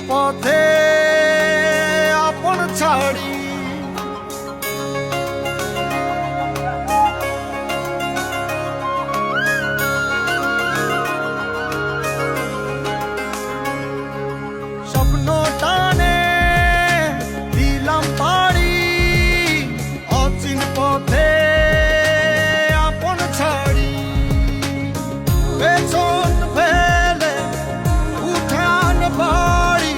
পথে আপন ছাড়ি স্বপ্ন টানে দিলাম পাড়ি অচিন পথে আপন ছাড়ি পেছন ফেলে উঠান বাড়ি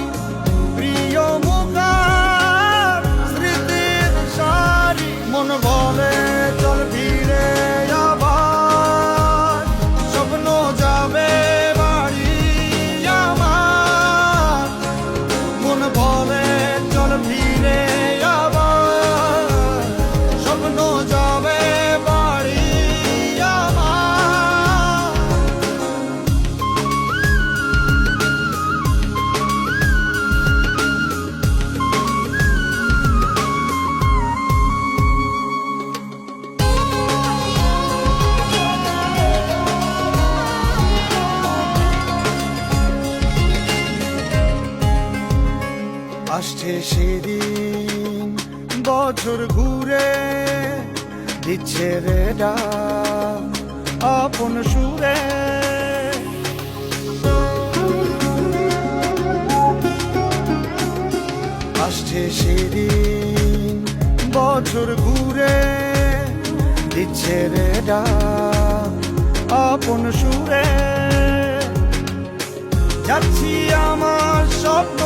প্রিয় মুখার স্মৃতির সারি মন বলে চল ফিরে আবার স্বপ্ন যাবে বাড়ি আমার মন বলে চল ফিরে আবার স্বপ্ন যাবে বাড়ি আমার আসছে সেদিন বছর ঘুরে দিচ্ছে রে ডাক আপন সুরে আসছে সেদিন বছর ঘুরে দিচ্ছে রে ডাক আপন সুরে যাচ্ছি আমার স্বপ্ন